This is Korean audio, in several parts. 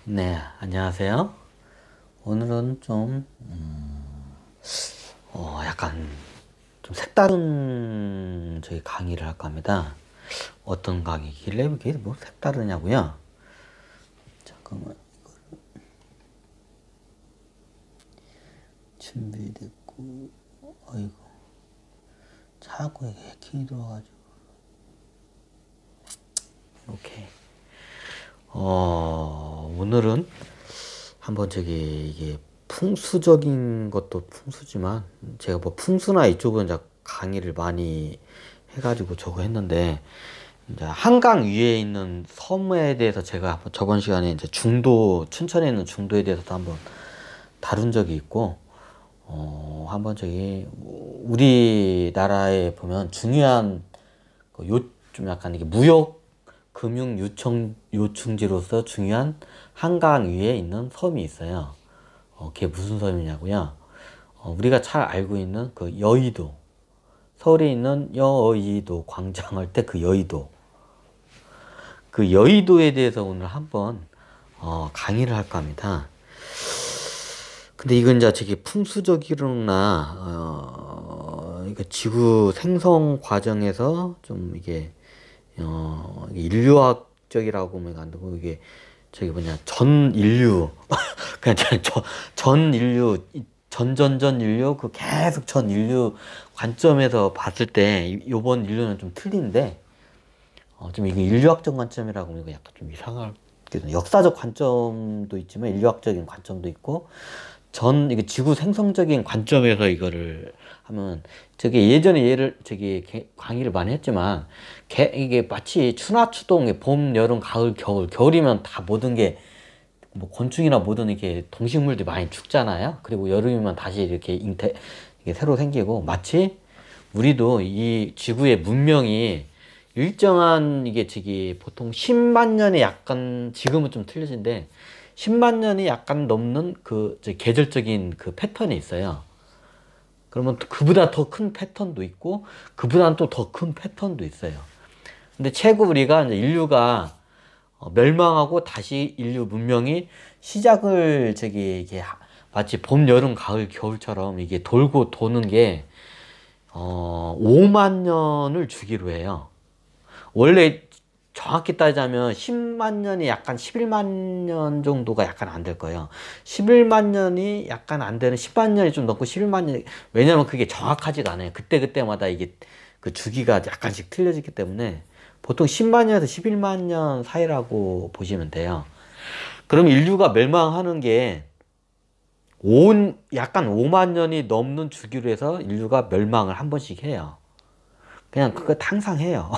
네, 안녕하세요. 오늘은 좀, 약간 좀 색다른 저희 강의를 할까 합니다. 어떤 강의길래 이게 뭐 색다르냐고요? 잠깐만, 준비됐고, 어이구, 자꾸 이게 해킹이 들어와가지고. 오케이. 오늘은 한번 이게 풍수적인 것도 풍수지만, 제가 뭐 풍수나 이쪽은 이제 강의를 많이 해가지고 저거 했는데, 이제 한강 위에 있는 섬에 대해서 제가 한번 저번 시간에 이제 춘천에 있는 중도에 대해서도 한번 다룬 적이 있고, 한번 우리나라에 보면 중요한 좀 약간 이게 무역 금융 요충지로서 중요한 한강 위에 있는 섬이 있어요. 그게 무슨 섬이냐고요? 우리가 잘 알고 있는 그 여의도, 서울에 있는 여의도 광장 할 때 그 여의도. 그 여의도에 대해서 오늘 한번 강의를 할까 합니다. 근데 이건 이제 풍수적이로나 이게 지구 생성 과정에서 좀 이게 인류학적이라고 보면 안 되고 이게 전 인류 그냥 전 인류 전전전 인류 그 계속 전 인류 관점에서 봤을 때 요번 인류는 좀 틀린데 좀 이게 인류학적 관점이라고 하면 약간 좀 이상할 역사적 관점도 있지만 인류학적인 관점도 있고 이게 지구 생성적인 관점에서 이거를 하면 예전에 강의를 많이 했지만 이게 마치 추나추동 봄, 여름, 가을, 겨울이면 다 모든 게 뭐 곤충이나 모든 이렇게 동식물들이 많이 죽잖아요. 그리고 여름이면 다시 이게 새로 생기고 마치 우리도 이 지구의 문명이 일정한 보통 10만 년에 약간 지금은 좀 틀려진데 10만 년이 약간 넘는 계절적인 그 패턴이 있어요. 그러면 그보다 더 큰 패턴도 있고 그보다 또 더 큰 패턴도 있어요. 근데 최고 우리가 이제 인류가 멸망하고 다시 인류 문명이 시작을 이게 마치 봄, 여름, 가을, 겨울처럼 이게 돌고 도는 게 5만 년을 주기로 해요. 원래 정확히 따지자면 10만 년이 약간 11만 년 정도가 약간 안 될 거예요. 11만 년이 약간 안 되는 10만 년이 좀 넘고 11만 년이 왜냐면 그게 정확하지가 않아요. 그때마다 이게 그 주기가 약간씩 틀려지기 때문에 보통 10만 년에서 11만 년 사이라고 보시면 돼요. 그럼 인류가 멸망하는 게 약간 5만 년이 넘는 주기로 해서 인류가 멸망을 한 번씩 해요. 그냥 그거 항상 해요.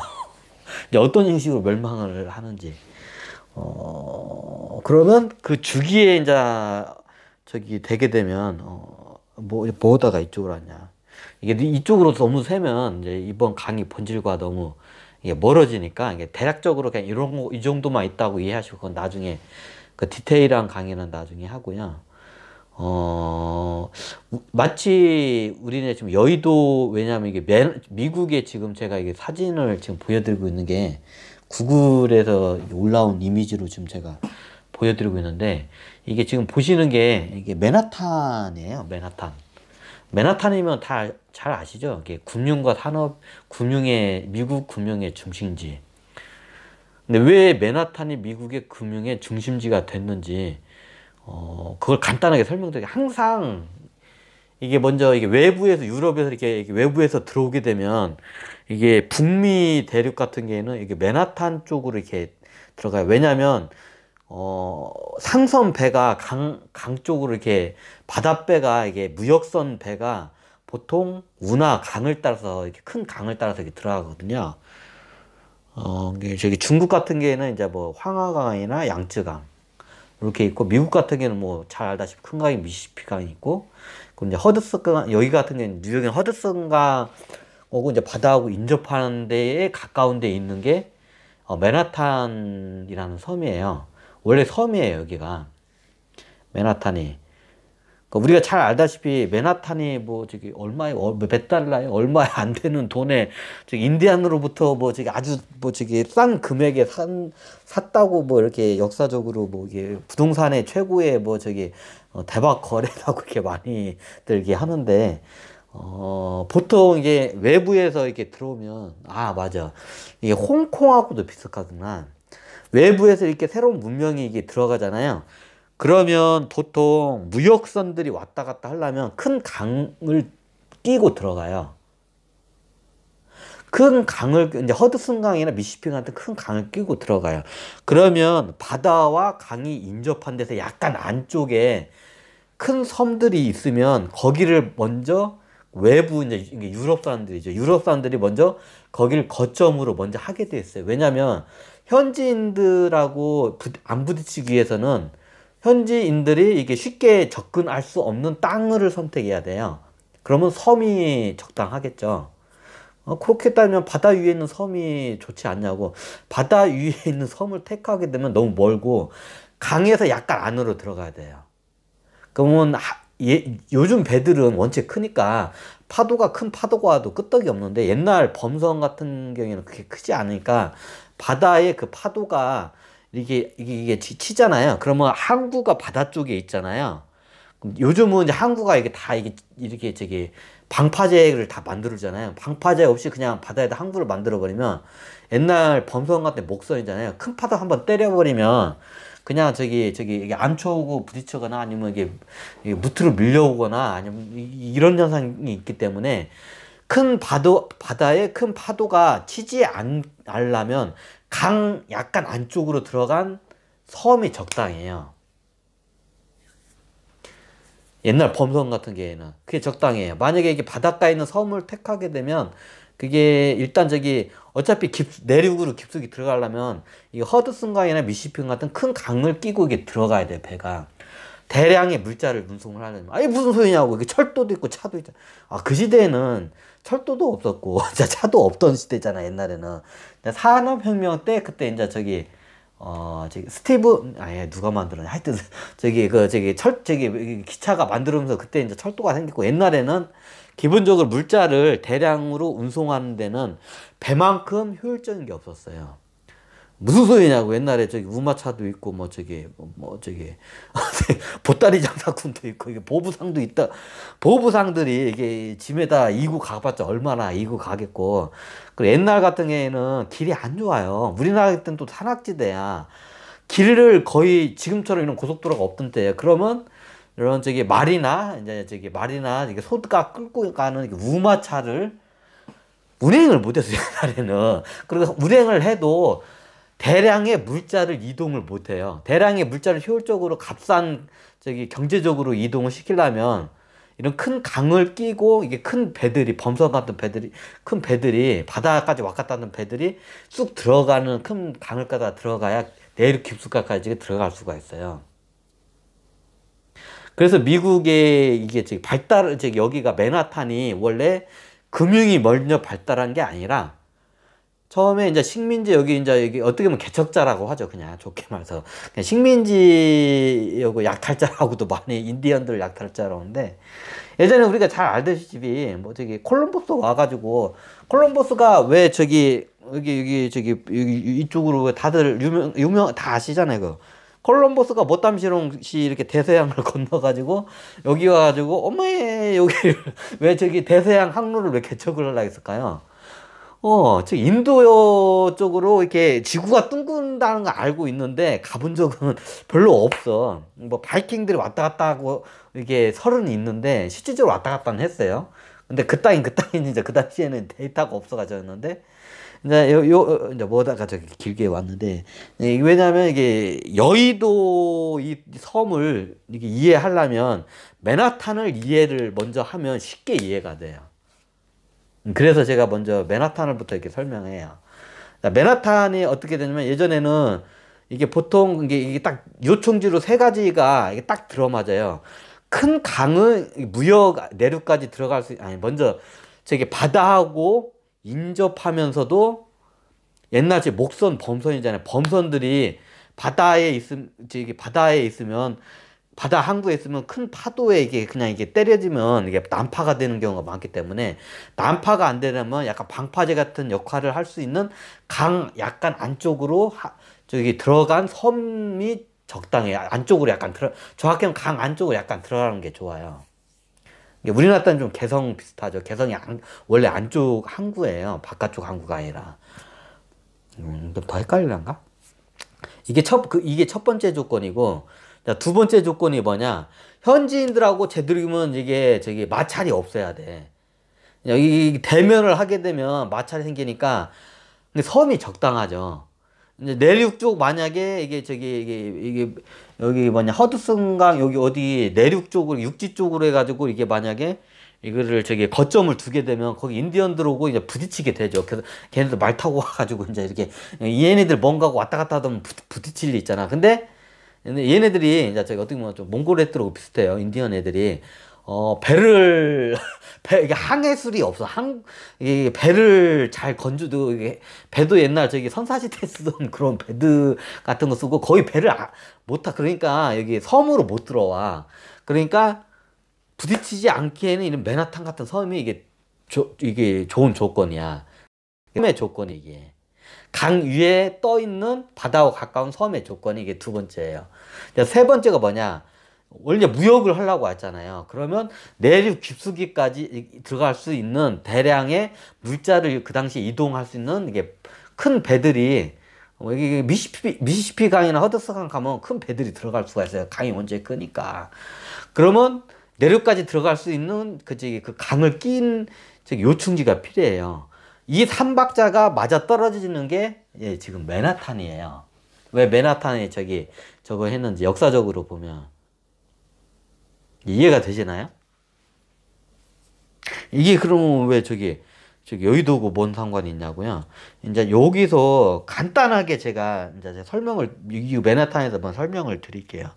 이제 어떤 형식으로 멸망을 하는지. 그러면 그 주기에 이제 되게 되면, 뭐다가 이쪽으로 하냐. 이게 이쪽으로 너무 세면 이제 이번 강의 본질과 너무 이게 멀어지니까 이게 대략적으로 그냥 이 정도만 있다고 이해하시고 그건 나중에 그 디테일한 강의는 나중에 하고요. 마치 우리네 지금 여의도, 왜냐하면 이게 미국에 지금 제가 이게 사진을 지금 보여드리고 있는 게 구글에서 올라온 이미지로 지금 제가 보여드리고 있는데 이게 지금 보시는 게 이게 맨하탄이에요. 맨하탄. 맨하탄이면 다 잘 아시죠? 이게 금융과 산업, 미국 금융의 중심지. 근데 왜 맨하탄이 미국의 금융의 중심지가 됐는지 그걸 간단하게 설명드릴게요. 항상 이게 먼저 이게 외부에서 유럽에서 이렇게 외부에서 들어오게 되면 이게 북미 대륙 같은 경우에는 이게 맨하탄 쪽으로 이렇게 들어가요. 왜냐하면 상선 배가 강 쪽으로 이렇게 바닷배가 이게 무역선 배가 보통 운하 강을 따라서 이렇게 큰 강을 따라서 이렇게 들어가거든요. 이게 중국 같은 경우에는 이제 뭐 황하강이나 양쯔강 이렇게 있고 미국 같은 경우는 뭐 잘 알다시피 큰 강이 미시시피강이 있고 그리고 이제 허드슨강 여기 같은 경우는 뉴욕의 허드슨강하고 이제 바다하고 인접하는 데에 가까운 데에 있는 게 맨하탄이라는 섬이에요. 원래 섬이에요 여기가 맨하탄이. 그러니까 우리가 잘 알다시피 맨하탄이 뭐 저기 얼마에 몇 달러에 얼마에 안 되는 돈에 저기 인디안으로부터 뭐 저기 아주 뭐 저기 싼 금액에 샀다고 뭐 이렇게 역사적으로 뭐 이게 부동산의 최고의 뭐 저기 대박 거래라고 이렇게 많이 들게 하는데 보통 이게 외부에서 이렇게 들어오면 아 맞아 이게 홍콩하고도 비슷하구나. 외부에서 이렇게 새로운 문명이 이게 들어가잖아요. 그러면 보통 무역선들이 왔다 갔다 하려면 큰 강을 끼고 들어가요. 큰 강을, 이제 허드슨 강이나 미시피 같은 큰 강을 끼고 들어가요. 그러면 바다와 강이 인접한 데서 약간 안쪽에 큰 섬들이 있으면 거기를 먼저 외부, 이제 유럽 사람들이죠. 유럽 사람들이 먼저 거기를 거점으로 먼저 하게 돼 있어요. 왜냐면 현지인들하고 안 부딪히기 위해서는 현지인들이 이게 쉽게 접근할 수 없는 땅을 선택해야 돼요. 그러면 섬이 적당하겠죠. 그렇게 따면 바다 위에 있는 섬이 좋지 않냐고. 바다 위에 있는 섬을 택하게 되면 너무 멀고 강에서 약간 안으로 들어가야 돼요. 그러면 요즘 배들은 원체 크니까 파도가 큰 파도가 와도 끄떡이 없는데 옛날 범선 같은 경우에는 그렇게 크지 않으니까 바다의 그 파도가 이게 치잖아요. 그러면 항구가 바다 쪽에 있잖아요. 요즘은 이제 항구가 이게 다 이렇게 저기 방파제를 다 만들잖아요. 방파제 없이 그냥 바다에다 항구를 만들어 버리면 옛날 범선 같은 목선이잖아요. 큰 파도 한번 때려버리면 그냥 이게 암초고 부딪히거나 아니면 이게 무트로 밀려오거나 아니면 이런 현상이 있기 때문에 바다에 큰 파도가 치지 않으려면 강 약간 안쪽으로 들어간 섬이 적당해요. 옛날 범선 같은 경우에는 그게 적당해요. 만약에 이게 바닷가에 있는 섬을 택하게 되면 그게 일단 어차피 내륙으로 깊숙이 들어가려면 이 허드슨강이나 미시피강 같은 큰 강을 끼고 이게 들어가야 돼 배가. 대량의 물자를 운송을 하려면 아니 무슨 소리냐고. 이게 철도도 있고 차도 있잖아. 그 시대에는 철도도 없었고 차도 없던 시대잖아 옛날에는. 산업혁명 때 그때 이제 누가 만들었냐. 하여튼, 기차가 만들면서 그때 이제 철도가 생겼고, 옛날에는 기본적으로 물자를 대량으로 운송하는 데는 배만큼 효율적인 게 없었어요. 무슨 소리냐고. 옛날에 우마차도 있고, 보따리 장사꾼도 있고, 이게 보부상도 있다. 보부상들이 이게 짐에다 이고 가봤자 얼마나 이고 가겠고. 그리고 옛날 같은 경우에는 길이 안 좋아요. 우리나라 때는 또 산악지대야. 길을 거의 지금처럼 이런 고속도로가 없던 때예요. 그러면 이런 말이나 이게 소가 끌고 가는 우마차를 운행을 못했어요, 옛날에는. 그리고 운행을 해도 대량의 물자를 이동을 못해요. 대량의 물자를 효율적으로 값싼 경제적으로 이동을 시키려면 이런 큰 강을 끼고 이게 큰 배들이 범선 같은 큰 배들이 바다까지 왔다 하는 배들이 쑥 들어가는 큰 강을 가다 들어가야 내륙 깊숙이까지 들어갈 수가 있어요. 그래서 미국의 여기가 맨하탄이 원래 금융이 먼저 발달한 게 아니라 처음에 이제 식민지 여기 어떻게 보면 개척자라고 하죠. 그냥 좋게 말해서. 그냥 식민지하고 약탈자라고도 많이 인디언들 약탈자라고 하는데 예전에 우리가 잘 알다시피 콜럼버스 와가지고 콜럼버스가 왜 여기 이쪽으로 다들 유명 다 아시잖아요. 콜럼버스가 못담시롱시 이렇게 대서양을 건너가지고 여기 와가지고 어머에 여기 왜 대서양 항로를 왜 개척을 하려고 했을까요? 인도 쪽으로 이렇게 지구가 둥근다는 거 알고 있는데 가본 적은 별로 없어. 뭐 바이킹들이 왔다 갔다 하고 이게 설은 있는데 실질적으로 왔다 갔다는 했어요. 근데 그 땅이 이제 그 당시에는 데이터가 없어가지고였는데 이제 뭐다가 길게 왔는데 왜냐면 이게 여의도 이 섬을 이렇게 이해하려면 맨하탄을 이해를 먼저 하면 쉽게 이해가 돼요. 그래서 제가 먼저 맨하탄을부터 이렇게 설명해요. 맨하탄이 어떻게 되냐면 예전에는 이게 보통 이게 딱 요충지로 세 가지가 이게 딱 들어맞아요. 큰 강은 내륙까지 들어갈 먼저 바다하고 인접하면서도 옛날 목선 범선이잖아요. 범선들이 바다에 있으면 바다 항구에 있으면 큰 파도에 이게 그냥 이게 때려지면 이게 난파가 되는 경우가 많기 때문에 난파가 안 되려면 약간 방파제 같은 역할을 할 수 있는 강 약간 안쪽으로 저기 들어간 섬이 적당해요. 안쪽으로 약간 정확히는 강 안쪽으로 약간 들어가는 게 좋아요. 우리나라 따는 좀 개성 비슷하죠. 개성이 원래 안쪽 항구예요. 바깥쪽 항구가 아니라. 좀 더 헷갈리란가? 이게 첫 번째 조건이고, 자, 두 번째 조건이 뭐냐? 현지인들하고 제대로면 이게 저기 마찰이 없어야 돼. 여기 대면을 하게 되면 마찰이 생기니까 근데 섬이 적당하죠. 이제 내륙 쪽 만약에 이게 여기 뭐냐 허드슨강 여기 어디 내륙 쪽으로 육지 쪽으로 해가지고 이게 만약에 이거를 저기 거점을 두게 되면 거기 인디언들 오고 이제 부딪히게 되죠. 그래서 걔네들 말 타고 와가지고 이제 이렇게 얘네들 뭔가 왔다 갔다 하다 부딪힐 일 있잖아. 근데 얘네들이 이제 저기 어떻게 보면 좀 몽골 애들하고 비슷해요. 인디언 애들이 이게 항해술이 없어. 이게 배를 잘 건조도, 배도 옛날 저기 선사시대 쓰던 그런 배드 같은 거 쓰고 거의 배를 못 타. 그러니까 여기 섬으로 못 들어와. 그러니까 부딪히지 않기에는 이런 맨하탄 같은 섬이 이게 좋은 조건이야. 섬의 조건이 이게. 강 위에 떠 있는 바다와 가까운 섬의 조건이 이게 두 번째예요. 세 번째가 뭐냐? 원래 무역을 하려고 했잖아요. 그러면 내륙 깊숙이까지 들어갈 수 있는 대량의 물자를 그 당시에 이동할 수 있는 이게 큰 배들이 이게 미시시피 강이나 허드슨강 가면 큰 배들이 들어갈 수가 있어요. 강이 원체 크니까. 그러면 내륙까지 들어갈 수 있는 그 강을 낀 요충지가 필요해요. 이 삼박자가 맞아 떨어지는 게 지금 맨하탄이에요. 왜 맨하탄에 저거 했는지 역사적으로 보면 이해가 되시나요? 이게 그러면 왜 여의도고 뭔 상관이 있냐고요? 이제 여기서 간단하게 제가 이제 이 맨하탄에서 한번 설명을 드릴게요.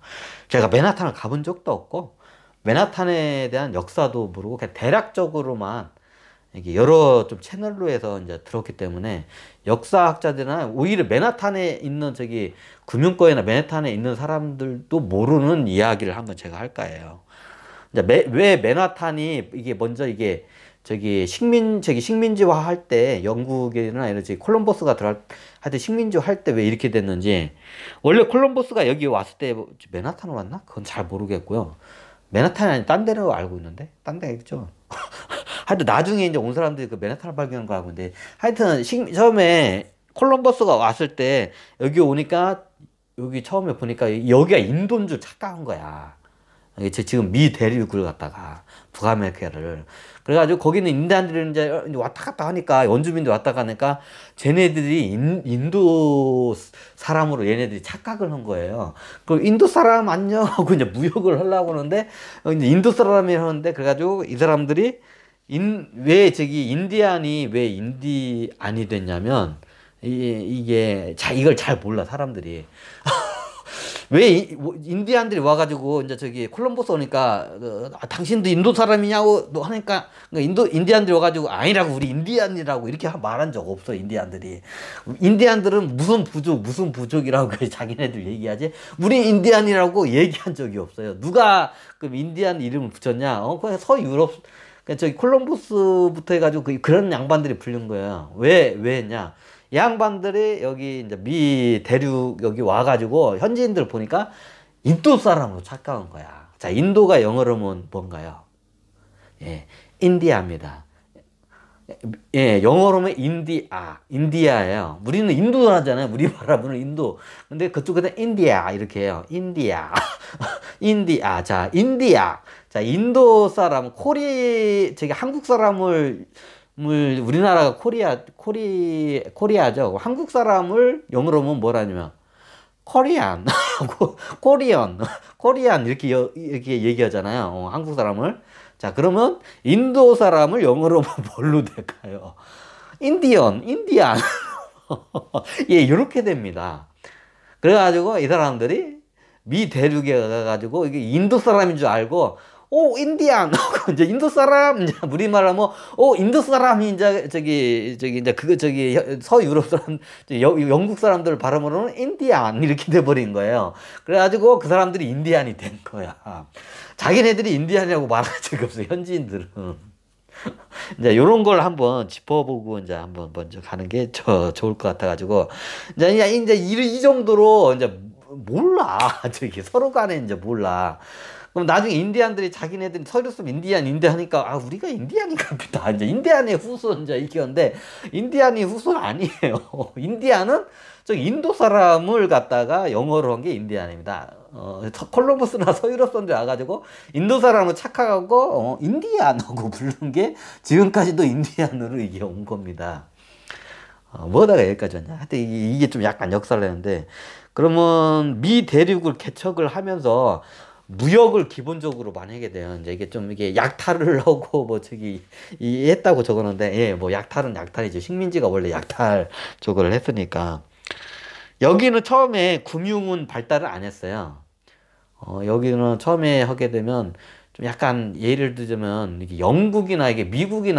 제가 맨하탄을 가본 적도 없고 맨하탄에 대한 역사도 모르고 그냥 대략적으로만 이게 여러 좀 채널로 해서 이제 들었기 때문에 역사학자들이나 오히려 맨하탄에 있는 금융권이나 맨하탄에 있는 사람들도 모르는 이야기를 한번 제가 할까 해요. 왜 맨하탄이 이게 먼저 이게 식민지화 할 때 영국이나 이런 콜럼버스가 할 때 식민지화 할 때 왜 이렇게 됐는지 원래 콜럼버스가 여기 왔을 때 맨하탄으로 왔나? 그건 잘 모르겠고요. 맨하탄이 아니라 딴 데로 알고 있는데 딴 데겠죠. 하여튼 나중에 이제 온 사람들이 그 맨하탄을 발견한 거 알고 있는데 하여튼 처음에 콜럼버스가 왔을 때 여기 오니까 여기 처음에 보니까 여기가 인도인 줄 착각한 거야. 지금 미 대륙을 갖다가 북아메리카를 그래가지고 거기는 인디안들이 이제 왔다 갔다 하니까 원주민들 왔다 가니까 쟤네들이 인도 사람으로 얘네들이 착각을 한 거예요. 그 인도 사람 안녕 하고 이제 무역을 하려고 하는데 이제 인도 사람이 하는데 그래가지고 이 사람들이 왜 인디안이 왜 인디안이 됐냐면 이게 이걸 잘 몰라 사람들이. 왜 인디안들이 와가지고 이제 콜럼버스 오니까 당신도 인도 사람이냐고 하니까 인디안들이 와가지고 아니라고 우리 인디안이라고 이렇게 말한 적 없어. 인디안들은 무슨 부족이라고 자기네들 얘기하지 우리 인디안이라고 얘기한 적이 없어요. 누가 그럼 인디안 이름을 붙였냐? 그냥 서유럽 콜럼버스부터 해가지고 그런 양반들이 불린 거예요. 왜 했냐? 이 양반들이 여기 이제 미 대륙 여기 와가지고 현지인들 보니까 인도 사람으로 착각한 거야. 자, 인도가 영어로 뭔가요? 예, 인디아입니다. 예, 영어로 하면 인디아예요. 우리는 인도 하잖아요. 우리 말하면 인도. 근데 그쪽에는 인디아 이렇게 해요. 인디아. 인디아. 자, 인디아. 자, 인도 사람, 한국 사람을 우리나라가 코리아죠. 한국 사람을 영어로 하면 뭐라냐면 코리안, 코리안 이렇게 얘기하잖아요. 한국 사람을. 자, 그러면 인도 사람을 영어로 하면 뭘로 될까요? 인디안. 예, 이렇게 됩니다. 그래가지고 이 사람들이 미 대륙에 가가지고 이게 인도 사람인 줄 알고 인디안 하고 이제 인도 사람 이제 우리말하면 인도 사람이 이제 저기 이제 그거 저기 서유럽 사람 영국 사람들 발음으로는 인디안 이렇게 돼 버린 거예요. 그래가지고 그 사람들이 인디안이 된 거야. 자기네들이 인디안이라고 말한 적이 없어 현지인들은. 이제 요런 걸 한번 짚어보고 이제 한번 먼저 가는 게 좋을 것 같아가지고 이제 이 정도로 이제 몰라 저기 서로 간에 이제 몰라. 그럼 나중에 인디안들이 자기네들이 서류 쓰면 인디안 하니까 우리가 인디안인가 보다. 이제 인디안의 후손 이제 이겼는데 인디안이 후손 아니에요. 인디안은 저 인도 사람을 갖다가 영어로 한 게 인디안입니다. 콜럼버스나 서유럽 사람들이 와가지고 인도 사람을 착각하고 인디안하고 부르는 게 지금까지도 인디안으로 이게 온 겁니다. 뭐다가 여기까지 왔냐? 하여튼 이게 좀 약간 역사를 했는데 그러면 미 대륙을 개척을 하면서 무역을 기본적으로 많이 하게 돼요. 이제 이게 좀 이게 약탈을 하고 뭐 저기 했다고 적었는데 예, 뭐 약탈은 약탈이죠. 식민지가 원래 약탈 쪽을 했으니까. 여기는 처음에 금융은 발달을 안 했어요. 여기는 처음에 하게 되면 좀 약간 예를 들자면 이게 영국이나 이게 미국이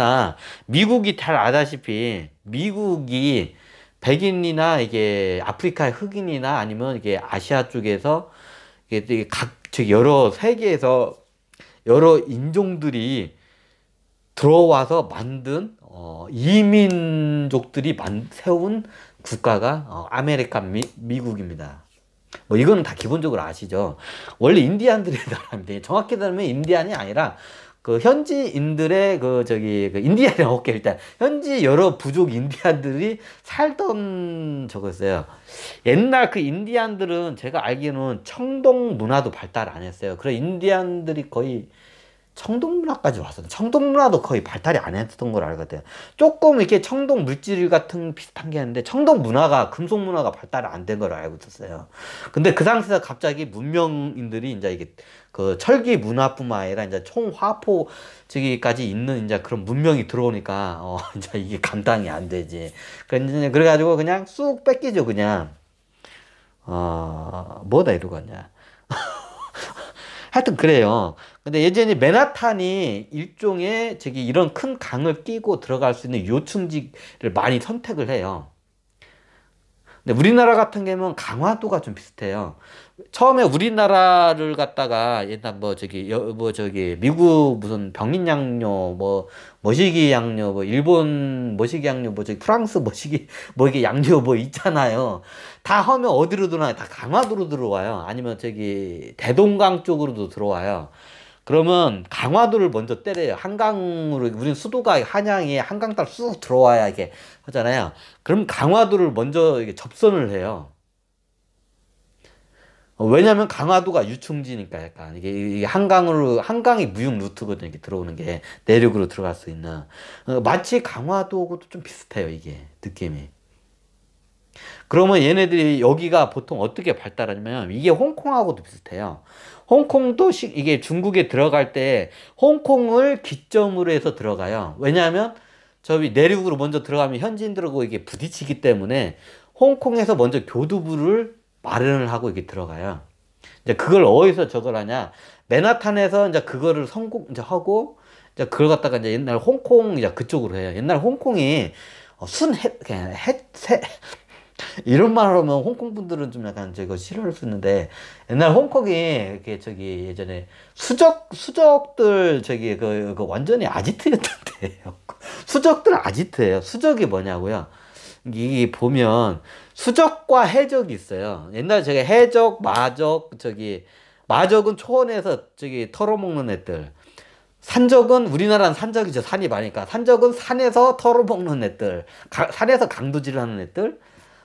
잘 아다시피 미국이 백인이나 이게 아프리카의 흑인이나 아니면 이게 아시아 쪽에서 이게 저기 여러 세계에서 여러 인종들이 들어와서 만든 이민족들이 세운 국가가 미국입니다. 뭐 이거는 다 기본적으로 아시죠. 원래 인디안들의 나라인데 정확히 말하면 인디안이 아니라 그 현지인들의 그 인디안이라고 할게 일단 현지 여러 부족 인디안들이 살던 저거였어요. 옛날 그 인디안들은 제가 알기로는 청동 문화도 발달 안 했어요. 그래 인디안들이 거의 청동 문화까지 왔어요. 청동 문화도 거의 발달이 안 했던 걸 알거든요. 조금 이렇게 청동 물질 같은 비슷한 게 있는데 청동 문화가 금속 문화가 발달이 안 된 걸 알고 있었어요. 근데 그 상태에서 갑자기 문명인들이 이제 이게 그 철기 문화뿐만 아니라 이제 총화포 저기까지 있는 이제 그런 문명이 들어오니까 이제 이게 감당이 안 되지. 그래가지고 그냥 쑥 뺏기죠 그냥. 뭐다 이러고 왔냐. 하여튼 그래요. 근데 예전에 맨하탄이 일종의 이런 큰 강을 끼고 들어갈 수 있는 요충지를 많이 선택을 해요. 근데 우리나라 같은 경우는 강화도가 좀 비슷해요. 처음에 우리나라를 갖다가 옛날 미국 무슨 병인 양료 머시기 양료 일본 머시기 양료 프랑스 머시기 이게 양료 있잖아요. 다 하면 어디로 들어와요? 다 강화도로 들어와요. 아니면 대동강 쪽으로도 들어와요. 그러면 강화도를 먼저 때려요. 한강으로, 우린 수도가 한양에 한강 따라 쑥 들어와야 이게 하잖아요. 그럼 강화도를 먼저 접선을 해요. 왜냐면 강화도가 유충지니까 약간 이게 한강이 무역 루트거든요. 이렇게 들어오는 게 내륙으로 들어갈 수 있는. 마치 강화도하고도 좀 비슷해요. 이게 느낌이. 그러면 얘네들이 여기가 보통 어떻게 발달하냐면 이게 홍콩하고도 비슷해요. 홍콩도 이게 중국에 들어갈 때 홍콩을 기점으로 해서 들어가요. 왜냐하면 저기 내륙으로 먼저 들어가면 현지인들하고 이게 부딪히기 때문에 홍콩에서 먼저 교두부를 마련을 하고 이게 들어가요. 이제 그걸 어디서 저걸 하냐? 맨하탄에서 이제 그거를 이제 하고 이제 그걸 갖다가 이제 옛날 홍콩 이제 그쪽으로 해요. 옛날 홍콩이 그냥 이런 말 하면 홍콩 분들은 좀 약간 싫어할 수 있는데 옛날 홍콩이 이렇게 예전에 수적들 완전히 아지트였던데요. 수적들 아지트예요. 수적이 뭐냐고요? 이게 보면 수적과 해적이 있어요. 옛날에 해적, 마적, 마적은 초원에서 털어먹는 애들. 산적은 우리나라는 산적이죠. 산이 많으니까. 산적은 산에서 털어먹는 애들. 산에서 강도질 하는 애들.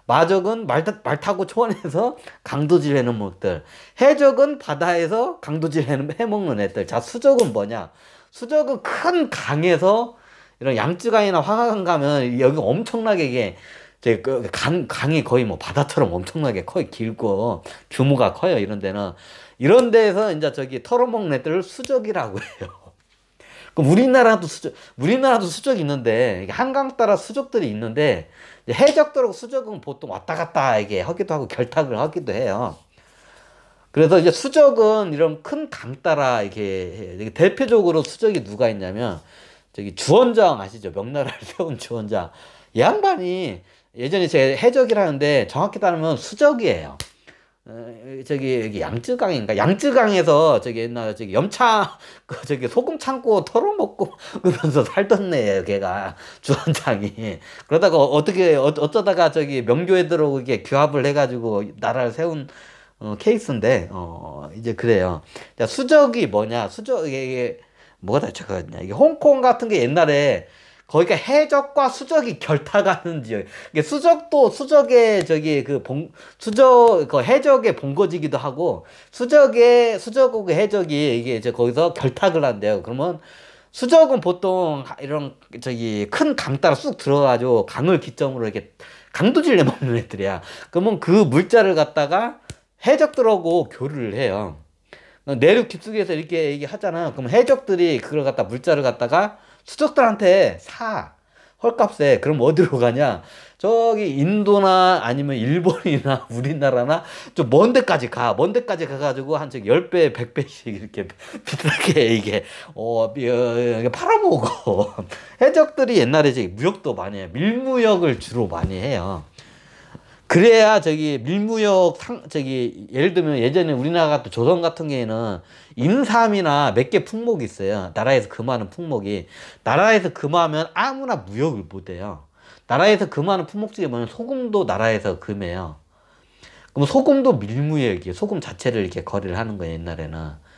마적은 말 타고 초원에서 강도질 해는 것들. 해적은 바다에서 강도질 해먹는 애들. 자, 수적은 뭐냐? 수적은 큰 강에서 이런 양쯔강이나 화강강 가면 여기 엄청나게 이게 강이 거의 바다처럼 엄청나게 거의 길고 규모가 커요. 이런 데는. 이런 데에서 이제 털어먹는 애들을 수적이라고 해요. 그럼 우리나라도 수적이 있는데, 한강 따라 수적들이 있는데, 해적들하고 수적은 보통 왔다 갔다 이게 하기도 하고 결탁을 하기도 해요. 그래서 이제 수적은 이런 큰 강 따라 이렇게 해요. 이게 대표적으로 수적이 누가 있냐면 저기 주원장 아시죠? 명나라를 세운 주원장. 이 양반이 예전에 제 해적이라는데 정확히 따르면 수적이에요. 저기 여기 양쯔강인가? 양쯔강에서 저기 옛날 저기 염차 그 저기 소금 창고 털어먹고 그러면서 살던 애예요, 걔가 주원장이. 그러다가 어떻게 어쩌다가 저기 명조에 들어오고 이게 규합을 해가지고 나라를 세운 케이스인데 이제 그래요. 자, 수적이 뭐냐? 수적 이게 뭐가 다 적었냐? 이게 홍콩 같은 게 옛날에 거기가 해적과 수적이 결탁하는 지역. 이게 수적도 수적의 저기 그 수적 그 해적의 본거지기도 하고 수적하고 해적이 이게 이제 거기서 결탁을 한대요. 그러면 수적은 보통 이런 저기 큰 강 따라 쑥 들어가지고 강을 기점으로 이렇게 강도질 내먹는 애들이야. 그러면 그 물자를 갖다가 해적들하고 교류를 해요. 내륙 깊숙이에서 이렇게 하잖아. 그럼 해적들이 그걸 갖다 물자를 갖다가 수족들한테 사. 헐값에. 그럼 어디로 가냐? 저기 인도나 아니면 일본이나 우리나라나 좀 먼 데까지 가. 먼 데까지 가가지고 한 저기 10배, 100배씩 이렇게 비싸게 이게, 팔아먹어. 해적들이 옛날에 저기 무역도 많이 해요. 밀무역을 주로 많이 해요. 그래야 저기 밀무역 저기 예를 들면 예전에 우리나라 같은 조선 같은 경우에는 인삼이나 몇 개 품목이 있어요. 나라에서 금하는 품목이. 나라에서 금하면 아무나 무역을 못 해요. 나라에서 금하는 품목 중에 뭐냐면 소금도 나라에서 금해요. 그럼 소금도 밀무역이에요. 소금 자체를 이렇게 거래를 하는 거예요, 옛날에는.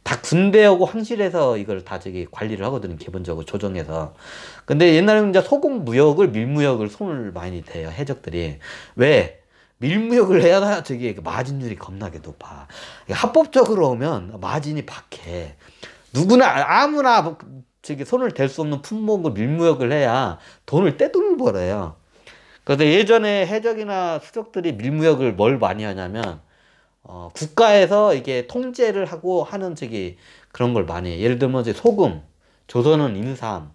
다 군대하고 황실에서 이걸 다 저기 관리를 하거든요, 기본적으로 조정해서. 근데 옛날에는 이제 소금 무역을, 밀무역을 손을 많이 대요, 해적들이. 왜? 밀무역을 해야 저기 마진율이 겁나게 높아. 합법적으로 오면 마진이 박해. 누구나, 아무나 저기 손을 댈 수 없는 품목을 밀무역을 해야 돈을 벌어요. 그래서 예전에 해적이나 수족들이 밀무역을 뭘 많이 하냐면, 국가에서 이게 통제를 하고 하는 저기 그런 걸 많이 해. 예를 들면 이제 소금, 조선은 인삼,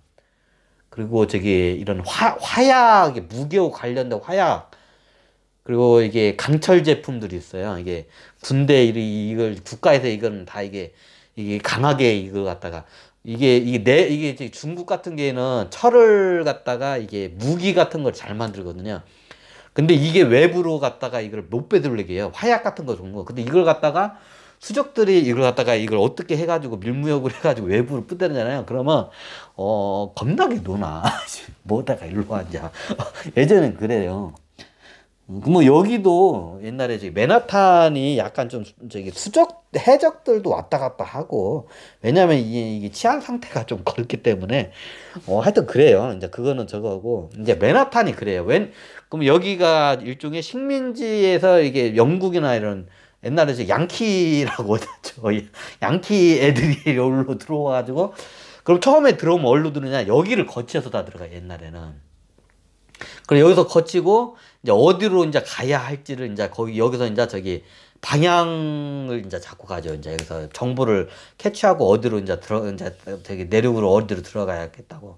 그리고 저기 이런 화약, 무기하고 관련된 화약, 그리고 이게 강철 제품들이 있어요. 이게 군대 이걸 국가에서 이거는 다 이게 강하게 이거 갖다가 이게 중국 같은 경우에는 철을 갖다가 이게 무기 같은 걸 잘 만들거든요. 근데 이게 외부로 갔다가 이걸 못 빼돌리게 해요. 화약 같은 거 좋은 거. 근데 이걸 갖다가 수적들이 이걸 갖다가 이걸 어떻게 해가지고 밀무역을 해가지고 외부로 뿌대잖아요. 그러면 겁나게 노나. 뭐다가 일로 앉아. 예전엔 그래요. 뭐 여기도 옛날에 저기 맨하탄이 약간 좀 저기 해적들도 왔다 갔다 하고 왜냐면 이게 치안 상태가 좀 그렇기 때문에 하여튼 그래요. 이제 그거는 저거고 이제 맨하탄이 그래요. 그럼 여기가 일종의 식민지에서 이게 영국이나 이런 옛날에 저 양키라고 하죠. 양키 애들이 여기로 들어와가지고 그럼 처음에 들어오면 어디로 들어오냐? 여기를 거쳐서 다 들어가 옛날에는. 그럼 여기서 거치고 이제 어디로 이제 가야 할지를 이제 여기서 이제 저기 방향을 이제 잡고 가죠. 이제 여기서 정보를 캐치하고 어디로 이제 되게 내륙으로 어디로 들어가야겠다고.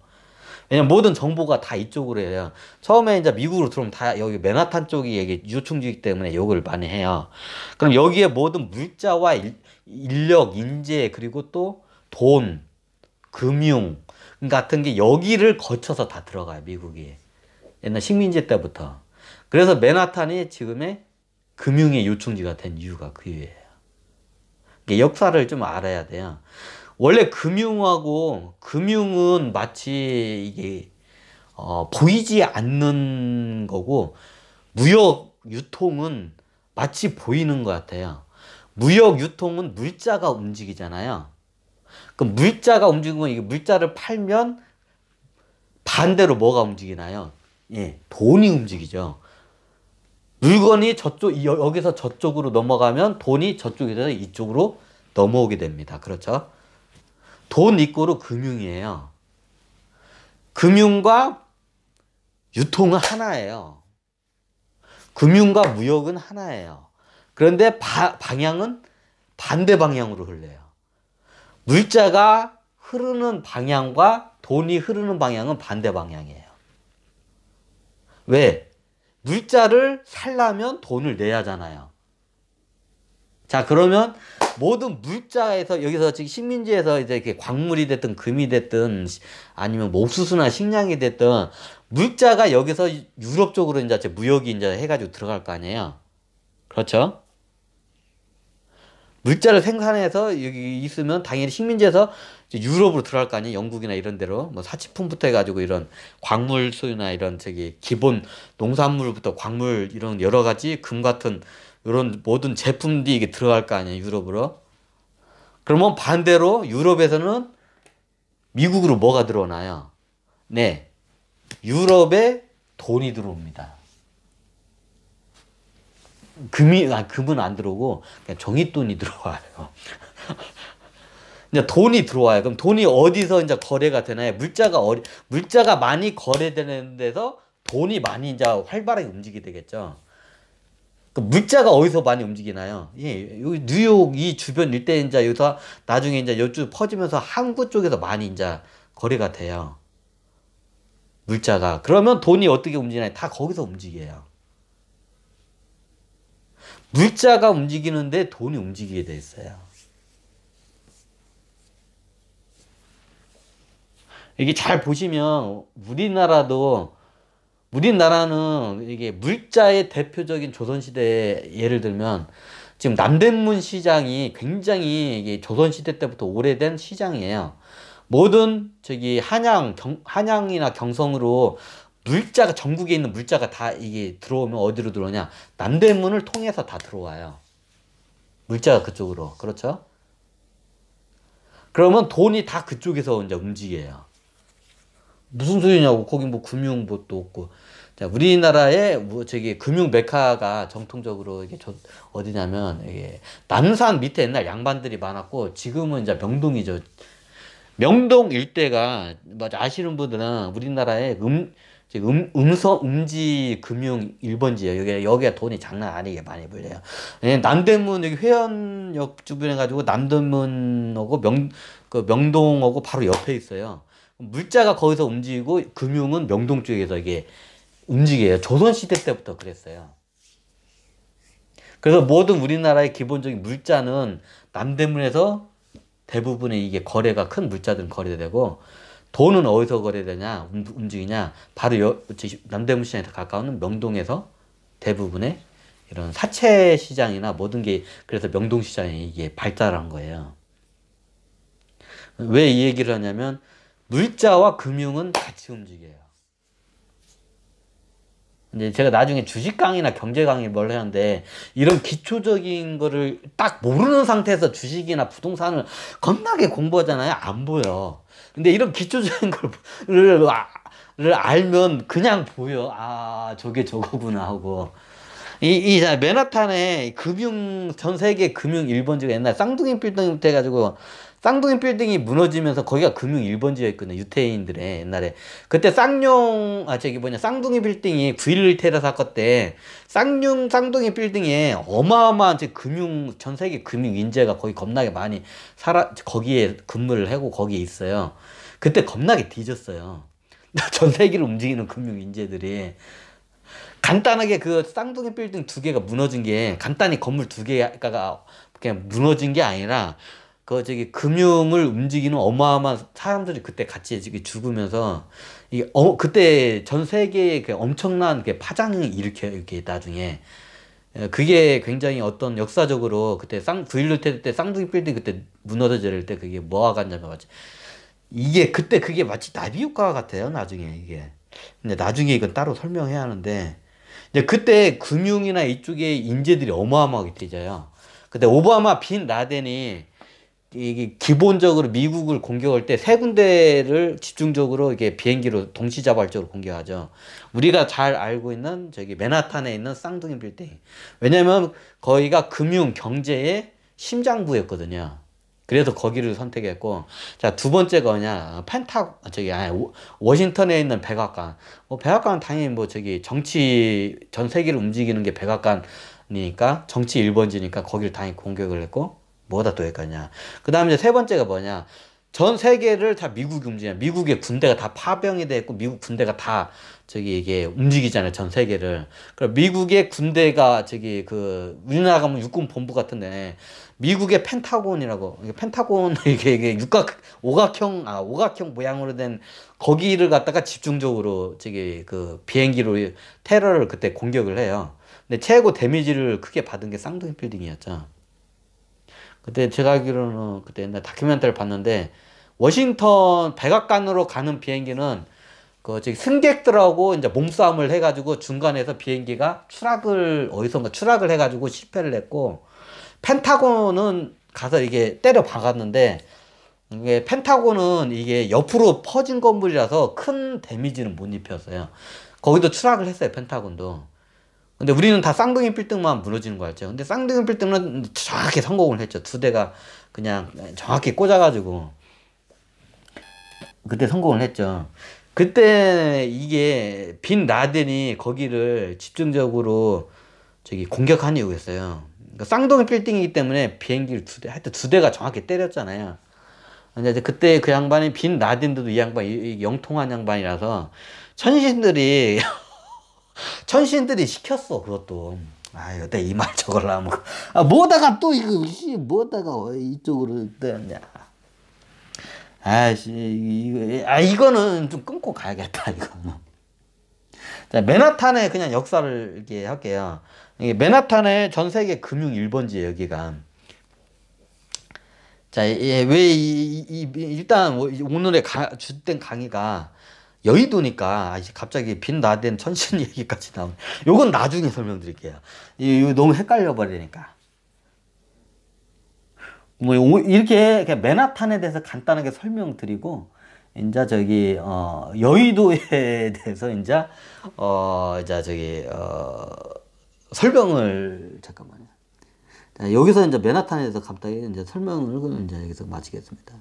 왜냐면 모든 정보가 다 이쪽으로 해요. 처음에 이제 미국으로 들어오면 다 여기 맨하탄 쪽이 이게 유충지이기 때문에 욕을 많이 해요. 그럼 여기에 모든 물자와 인력, 인재 그리고 또 돈, 금융 같은 게 여기를 거쳐서 다 들어가요. 미국이. 옛날 식민지 때부터. 그래서 맨하탄이 지금의 금융의 요충지가 된 이유가 그 이유예요. 역사를 좀 알아야 돼요. 원래 금융은 마치 이게 보이지 않는 거고 무역 유통은 마치 보이는 것 같아요. 무역 유통은 물자가 움직이잖아요. 그럼 물자가 움직이면 이게 물자를 팔면 반대로 뭐가 움직이나요? 예, 돈이 움직이죠. 물건이 여기서 저쪽으로 넘어가면 돈이 저쪽에서 이쪽으로 넘어오게 됩니다. 그렇죠? 돈 이꼬르 금융이에요. 금융과 유통은 하나예요. 금융과 무역은 하나예요. 그런데 방향은 반대 방향으로 흘러요. 물자가 흐르는 방향과 돈이 흐르는 방향은 반대 방향이에요. 왜? 물자를 살려면 돈을 내야 하잖아요. 자, 그러면 모든 물자에서 여기서 지금 식민지에서 이제 이렇게 광물이 됐든 금이 됐든 아니면 뭐 옥수수나 식량이 됐든 물자가 여기서 유럽 쪽으로 이제 무역이 이제 해가지고 들어갈 거 아니에요. 그렇죠? 물자를 생산해서 여기 있으면 당연히 식민지에서 이제 유럽으로 들어갈 거 아니에요. 영국이나 이런 데로 뭐 사치품부터 해가지고 이런 광물 소유나 이런 저기 기본 농산물부터 광물 이런 여러 가지 금 같은 이런 모든 제품들이 이게 들어갈 거 아니에요. 유럽으로. 그러면 반대로 유럽에서는 미국으로 뭐가 들어오나요? 네, 유럽에 돈이 들어옵니다. 금은 안 들어오고 그냥 종이돈이 들어와요. 이제 돈이 들어와요. 그럼 돈이 어디서 이제 거래가 되나요? 물자가 많이 거래되는 데서 돈이 많이 이제 활발하게 움직이게 되겠죠. 그 물자가 어디서 많이 움직이나요? 예, 여기 뉴욕 이 주변 일대 이제 여기서 나중에 이제 여쭈 퍼지면서 항구 쪽에서 많이 이제 거래가 돼요. 물자가. 그러면 돈이 어떻게 움직이나요? 다 거기서 움직여요. 물자가 움직이는데 돈이 움직이게 돼 있어요. 이게 잘 보시면 우리나라는 이게 물자의 대표적인 조선시대 예를 들면 지금 남대문 시장이 굉장히 이게 조선시대 때부터 오래된 시장이에요. 모든 저기 한양이나 경성으로 물자가 전국에 있는 물자가 다 이게 들어오면 어디로 들어오냐? 남대문을 통해서 다 들어와요. 물자가 그쪽으로. 그렇죠? 그러면 돈이 다 그쪽에서 이제 움직여요. 무슨 소리냐고. 거기 뭐 금융봇도 없고. 자, 우리나라의 뭐 저기 금융 메카가 정통적으로 이게 어디냐면 이게 남산 밑에 옛날 양반들이 많았고 지금은 이제 명동이죠. 명동 일대가 뭐 아시는 분들은 우리나라의 음지 금융 1번지예요. 여기가 돈이 장난 아니게 많이 불려요. 예, 남대문 여기 회원역 주변에 가지고 남대문하고 명동하고 바로 옆에 있어요. 물자가 거기서 움직이고 금융은 명동 쪽에서 이게 움직여요. 조선시대 때부터 그랬어요. 그래서 모든 우리나라의 기본적인 물자는 남대문에서 대부분의 이게 거래가 큰 물자들은 거래되고 돈은 어디서 거래되냐 움직이냐 바로 남대문 시장에 가까운 명동에서 대부분의 이런 사채 시장이나 모든 게 그래서 명동 시장이 이게 발달한 거예요. 왜 이 얘기를 하냐면 물자와 금융은 같이 움직여요. 이제 제가 나중에 주식 강의나 경제 강의 뭘 하는데 이런 기초적인 거를 딱 모르는 상태에서 주식이나 부동산을 겁나게 공부하잖아요. 안 보여. 근데 이런 기초적인 를 알면 그냥 보여. 아, 저게 저거구나 하고. 맨하탄에 전 세계 금융 1번지가 옛날 쌍둥이 빌딩부터 해가지고 쌍둥이 빌딩이 무너지면서 거기가 금융 1번지였거든요. 유태인들의 옛날에. 그때 쌍둥이 빌딩이 9.11 테러 사건 때 쌍둥이 빌딩에 어마어마한 전 세계 금융 인재가 거기 겁나게 많이 거기에 근무를 하고 거기에 있어요. 그때 겁나게 뒤졌어요. 전 세계를 움직이는 금융 인재들이. 간단하게 그 쌍둥이 빌딩 2개가 무너진 게 간단히 건물 2개가 그냥 무너진 게 아니라 금융을 움직이는 어마어마한 사람들이 그때 같이 죽으면서 그때 전 세계에 엄청난 파장이 이렇게 나중에 그게 굉장히 어떤 역사적으로 그때 9.11 때 쌍둥이 빌딩 그때 무너질 때 그게 뭐가 갔냐면 그때 그게 마치 나비 효과 같아요. 나중에 이게. 근데 나중에 이건 따로 설명해야 하는데 이제 그때 금융이나 이쪽에 인재들이 어마어마하게 뛰져요. 근데 오바마 빈 라덴이 이게 기본적으로 미국을 공격할 때 3군데를 집중적으로 이게 비행기로 동시자발적으로 공격하죠. 우리가 잘 알고 있는 맨하탄에 있는 쌍둥이 빌딩. 왜냐면 거기가 금융 경제의 심장부였거든요. 그래서 거기를 선택했고, 자, 2번째가 뭐냐, 워싱턴에 있는 백악관. 백악관은 당연히 전 세계를 움직이는 게 백악관이니까, 정치 1번지니까 거기를 당연히 공격을 했고, 뭐다 또 했겠냐. 그 다음에 이제 3번째가 뭐냐, 전 세계를 다 미국이 움직여요. 미국의 군대가 다 파병이 돼 있고 미국 군대가 다 저기 이게 움직이잖아요. 전 세계를. 그럼 미국의 군대가 저기 그 우리나라 가면 육군 본부 같은데 미국의 펜타곤이라고 이게 펜타곤 이게 오각형 모양으로 된 거기를 갖다가 집중적으로 저기 그 비행기로 테러를 그때 공격을 해요. 근데 최고 데미지를 크게 받은 게 쌍둥이 빌딩이었죠. 그때 제가 알기로는 그때 옛날 다큐멘터리를 봤는데 워싱턴 백악관으로 가는 비행기는 그 저기 승객들하고 이제 몸싸움을 해가지고 중간에서 비행기가 어디선가 추락을 해가지고 실패를 했고 펜타곤은 가서 이게 때려 박았는데 이게 펜타곤은 이게 옆으로 퍼진 건물이라서 큰 데미지는 못 입혔어요. 거기도 추락을 했어요, 펜타곤도. 근데 우리는 다 쌍둥이 빌딩만 무너지는 거 알죠? 근데 쌍둥이 빌딩은 정확히 성공을 했죠. 두 대가 그냥 정확히 꽂아가지고 그때 성공을 했죠. 그때 이게 빈 라덴이 거기를 집중적으로 저기 공격한 이유였어요. 그러니까 쌍둥이 빌딩이기 때문에 비행기를 하여튼 두 대가 정확히 때렸잖아요. 근데 이제 그때 그 양반이 빈 라덴도 이 양반 영통한 양반이라서 천신들이 천신들이 시켰어 그것도. 아 여태 이 말 저걸라 뭐. 아 뭐다가 또 이거 뭐다가 이쪽으로 뜨냐. 아씨 이거는 좀 끊고 가야겠다 이거는. 자 맨하탄의 그냥 역사를 이렇게 할게요. 이게 맨하탄의 전 세계 금융 1번지예요 여기가. 자 왜 일단 오늘의 주된 강의가 여의도니까 갑자기 빈 라덴 천신 얘기까지 나오네. 요건 나중에 설명드릴게요. 이거 너무 헷갈려 버리니까. 뭐 이렇게 그냥 맨하탄에 대해서 간단하게 설명드리고 이제 저기 여의도에 대해서 이제 설명을 잠깐만요. 자, 여기서 이제 맨하탄에 대해서 간단히 이제 설명을 이제 여기서 마치겠습니다.